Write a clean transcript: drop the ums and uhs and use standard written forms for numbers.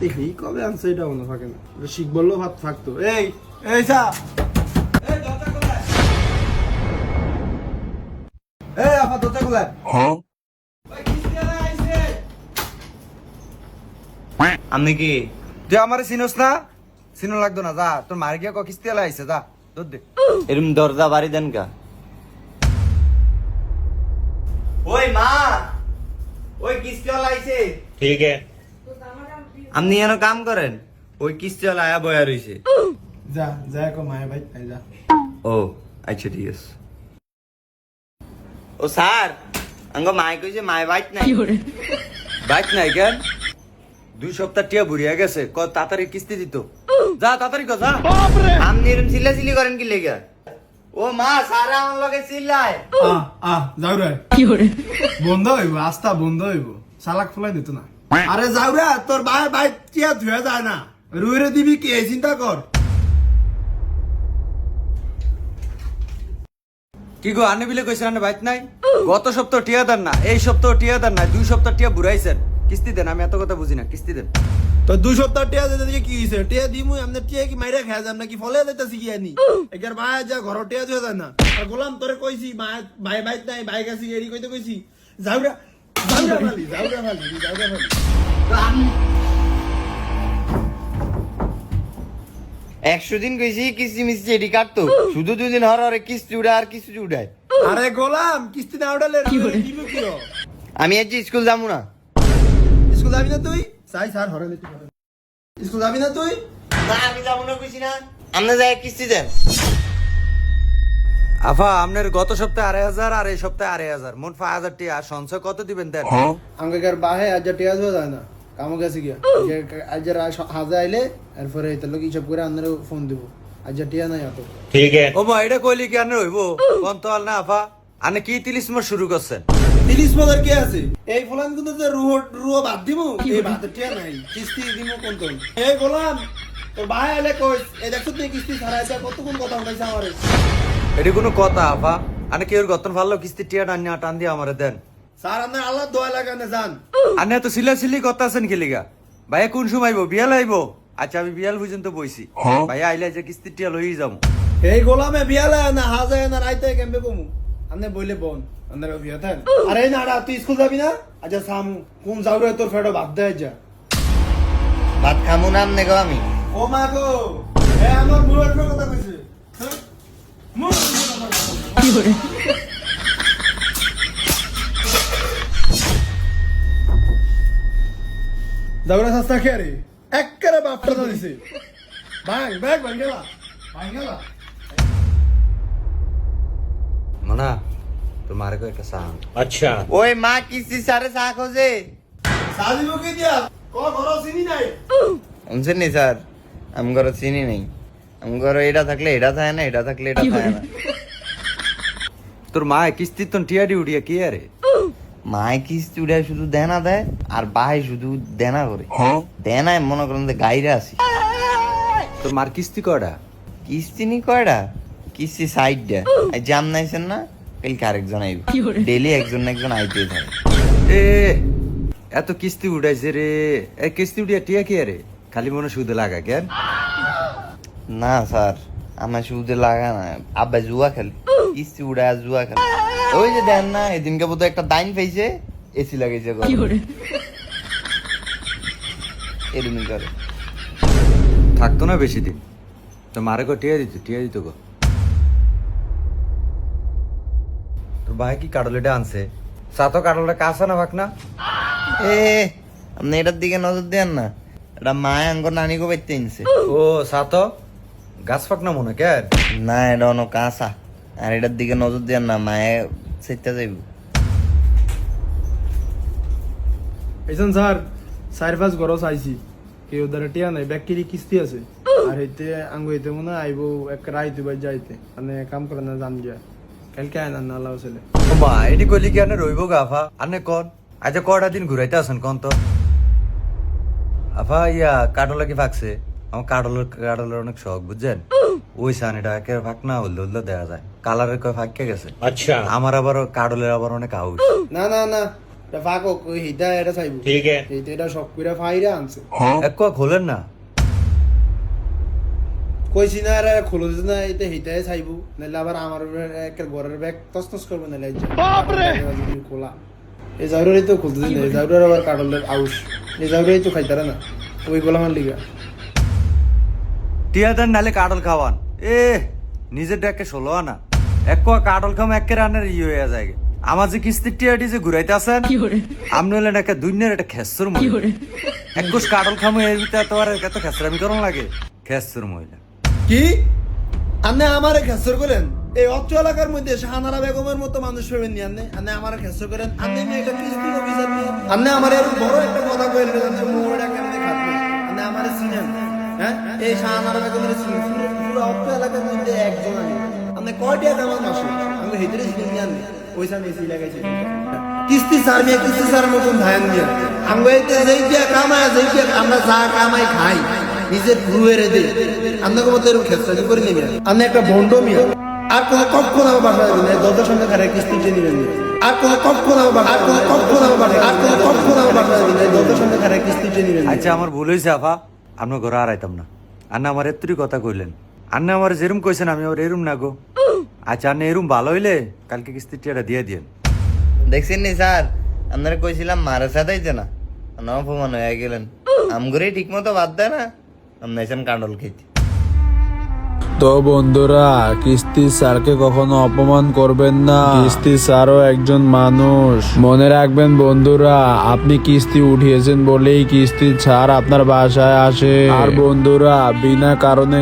দেখি কবে আনছে এটা মনে থাকে না, শিখ বললো ভাত থাকতো। এই এই চা, এই দরজা খোলা, এই আপা দরজা খোলা। ভাই কিস্তি আলা আইছে। আপনি কি তুই আমারে চিনোস না? চিনো লাগতো না, যা তোর মার গিয়া কিস্তি আলা আইছে, যা দুধ দে। এরম দরজা বাড়ি দেন কা? ওই মা, ওই কিস্তিওয়ালা আইছে। ठीक है। আপনি এন কাম করেন, ওই কিস্তিওয়ালা আয়া বয়া রইছে। যা যা কো মায়ে ভাই তাই যা। ও আচ্ছা ঠিক আছে। ও স্যার, আঙ্গ মাই কইছে মাই বাইট নাই। বাইক নাই কেন? 2 সপ্তাহ টিয়া বুড়িয়া গেছে, ক তাড়াতাড়ি কিস্তি দিত। যা তাড়াতাড়ি কর, যা। আপনি এরম চিল্লাচিল্লি করেন কি লেগা? ও মা, স্যার আমার লগে চিল্লায়। যাও রে, বন্ধ হইব, আস্তা বন্ধ হইব, সালাক ফুলাই দিত না। আরে যাও রে, তোর ভাই ভাই টিয়া ধুয়ে যায় না, রুইরে দিবি কি এই চিন্তা কর। কি গো আনে বিলে কইছেন আনে বাইক নাই? গত সপ্তাহ টিয়া দেন না, এই সপ্তাহ টিয়া দেন না, 2 সপ্তাহ টিয়া বুড়াইছেন। কিস্তি দেন, আমি এত কথা বুঝি না, কিস্তি দেন। তো 2 সপ্তাহ টিয়া দিতে দিয়ে কি হইছে? টিয়া দিমু আমনে টিয়া কি মাইরা খায় যাম নাকি ফলে যাইতাছি কি আনি? একের ভাই যা ঘর টিয়া ধুয়ে যায় না। আর গোলাম তোরে কইছি ভাই ভাই নাই, ভাই কাছে এরি কইতে কইছি। যাওরা যাওরা খালি, যাওরা খালি, যাওরা খালি। 100 দিন কইছি কিস্তি মিস্তি এডি কাটতো, শুধু 2 দিন হর হরে কিস্তি উড়ায় আর কিস্তি উড়ায়। আরে গোলাম কিস্তি না উঠালে দিব কি? আমি আজ স্কুল যাবো না। স্কুল যাবি না তুই? চাই স্যার হরে দিতে পারে। স্কুল যাবি না তুই? না আমি যাবো না কইছি না। আপনি যাই কিস্তি দেন। আফা আপনার গত সপ্তাহে 2,500 আর এই সপ্তাহে 2,500, মোট 5,000 টাকা সঞ্চয় কত দিবেন দেন? আমাকে বাহে আজ টিয়া হয়ে যায় না, কামো গেছে গিয়া আজ হাজা আইলে এরপরে এটা লোক হিসাব করে আপনার ফোন দিব। আজ টিয়া নাই এত। ठीक है। ও মা এটা কইলি কি আনে হইব? কোন তো না আফা, আনে কি 30 মাস শুরু করছেন? 30 বছর কি আছে? এই ফলান কিন্তু যে রুহ বাদ দিব, এই বাদ টিয়া নাই, কিস্তি দিব কোন তো। এই গোলাম তোর ভাই আইলে কই, এই দেখছ তুই কিস্তি ছাড়াইছা, কতক্ষণ কথা উঠাইছে আমারে। এটি কোনো কথা আফা? আনে কি ওর গতন ভালো কিস্তি টিয়া টান দিয়ে আমারে দেন। স্যার আপনার আল্লাহ দোয়া লাগানে যান। আনে তো সিলি কথা আছেন কি লিগা? ভাইয়া কোন সময় আইবো? বিয়াল আইবো? আচ্ছা আমি বিয়াল পর্যন্ত বইছি, ভাইয়া আইলে যে কিস্তি টিয়া লই যাবো। এই গোলামে বিয়ালে না হাজায় না রাইতে কেমবে কমু? আপনি বইলে বোন আপনার বিয়া থাকেন। আরে না তুই স্কুল যাবি না? আচ্ছা সামু কোন যাও রে, তোর ফেটো বাদ দেয় যা। ভাত খামু না আমনে গো আমি। ও মা গো, এ আমার মুয়ের কথা কইছে। হ্যাঁ? কি করে? দাওরা সস্তা কে রে? একবারে বাপটা দিছে। ব্যাগ গেলা। গেলা। মানা তোর মারে কো একটা সাউন্ড। अच्छा। ওই মা কিস্তি সারে চা খোঁজে। সাজিব কি দিয়া? ঘর চিনি নাই। শুনছেন নি স্যার, আমি ঘরে চিনি নেই। আমি ঘরে এটা থাকলে এটা থাকে না, এটা থাকলে এটা থাকে না। তোর মা কিস্তি তো টিয়া উড়িয়া কি আরে? মায় কিস্তি উড়ায় শুধু দেনা দেয়, আর বাই শুধু দেনা করে। দেনায় মনে করেন যে গাইরে আসি। তোর মার কিস্তি কয়টা? কিস্তি নি কয়টা? কিস্তি সাইডটা জাম নাইছেন না, কালকে আরেকজন আইব। ডেলি একজন না একজন আইতেই থাকে। এ এত কিস্তি উঠাইছে রে, এ কিস্তি উঠিয়া টিয়া কি আরে? খালি মনে সুদে লাগা কেন? না স্যার, আমার সুদে লাগা না, আব্বা জুয়া খেলে, কিস্তি উড়ায় আর জুয়া খেলে। ওই যে দেন না, এদিনকে বোধহয় একটা দাইন পাইছে, এসি লাগাইছে ঘরে। এরকমই করে। থাকতো না বেশি দিন, তো মারে কো টিয়া দিত গো। তোর ভাই কি কাটলেটা আনছে? সাতো কাটলটা কাছে না ভাগ না? এ আপনি এটার দিকে নজর দেন না, এটা মায় আঙ্গর নানিকে বাইতে আনছে। ও সাতো গাছ ফাক না মনে কেন? না এটা অন্য কাঁচা, আর এটার দিকে নজর দেন না, মায়ে সেটা যাইব। এইজন স্যার 4-5 গরস আইছি, কেউ ধরে টিয়া নাই, ব্যাকটেরি কিস্তি আছে। আর হইতে আঙ্গু হইতে মনে আইবো এক রাইতে বাই যাইতে, মানে কাম করে না জান গিয়া কালকে আয় না আল্লাহ ছেলে। ও মা এটি কইলি কি আনে রইব গা আফা? আনে কোন আজ কয়টা দিন ঘুরাইতে আসেন কোন তো? আফা ইয়া কাটলা কি ফাকছে? আমার কাটলের অনেক শখ বুঝছেন, ওই সানিটা একে ফাঁক না হলদে দেখা যায়, কালারের কয় ফাঁকে গেছে। अच्छा। আমার আবার কাটলের আবার অনেক আউশ। না না না, ফাঁক ওই হিটা এটা চাইবো ঠিক আছে এটা সব কইরা ফাইরা আনছে এক কোয়া খোলেন না। কইছি না আর খুলে দিতে না এটা হিটাই চাইবো নাহলে আবার আমার একটা ঘরের ব্যাগ তসতস করবে নাহলে বাপ রে খোলা এই জাউরাই তো খুলতে দিন এই জাউরার আবার কাটলের আউশ এই জাউরাই তো খাইতারে না ওই গোলামান লিগা টিয়া দেন নালে কাটল খাওয়ান। এ নিজের ডাকে 16 আনা এক কোয়া কাটল খাম একে রানের ইয়ে হয়ে যায়। আমার যে কিস্তির টিয়াটি যে ঘুরাইতে আসেন আপনি হলেন একটা দুনিয়ার একটা খেসর মহিলা। এক কোষ কাটল খামো এর ভিতরে তোমার এত খেসরামি করন লাগে খেসর মহিলা। কি আপনি আমারে খেসর করেন এই অত্র এলাকার মধ্যে শাহানারা বেগমের মতো মানুষ পাবেন নি আপনি আমারে খেসর করেন আপনি একটা কিস্তি অফিসার নিয়ে আপনি আমার এর বড় একটা কথা কইলেন আপনি মোড়টা কেমনে খাটবে আপনি আমারে চিনেন হ্যাঁ এই শাহানারা বেগমের চিনেন পুরো অত্র এলাকার মধ্যে একজন আমি আপনি কয়টা কামাল মাসে আমি ভিতরে চিনেন নি আপনি ওইসা নিয়ে সিলা গেছে কিস্তি স্যার নিয়ে কিস্তি স্যার মতন ধ্যান দিয়ে আমরা এই যে কামায় যে আমরা যা কামাই খাই নিজের গুরুয়েরে দে আপনাকে মতো এরকম খেসরাজি করে নেবে আপনি একটা ভণ্ড মিয়া আর কোনো কক্ষণ আমার বাসায় দেবেন এই দরজার সঙ্গে খারে কিস্তি চেয়ে নেবেন আর কোনো কক্ষণ আমার বাসায় আর কোনো কক্ষণ আমার বাসায় আর কোনো কক্ষণ আমার বাসায় দেবেন এই দরজার সঙ্গে খারে কিস্তি চেয়ে নেবেন আচ্ছা আমার ভুল হয়েছে আফা, আপনার ঘরে আর আইতাম না। আন্না আমার এত্তরি কথা কইলেন, আন্না আমার যেরম কইছেন আমি ওর এরম না গো। আচ্ছা আন্না এরম ভালো হইলে কালকে কিস্তির টিয়াটা দিয়ে দিয়েন। দেখছেন নি স্যার আপনারা কইছিলাম মারা সাদাইতে না অপমান হয়ে গেলেন আমগরে ঠিক মতো বাদ দেয় না আপনি এসেন কাঁডল খেতে। তো বন্ধুরা কিস্তি স্যারকে কখনো অপমান করবেন না, কিস্তি স্যারও একজন মানুষ। মনে রাখবেন বন্ধুরা, আপনি কিস্তি উঠিয়েছেন বলেই কিস্তি স্যার আপনার বাসায় আসে। আর বন্ধুরা বিনা কারণে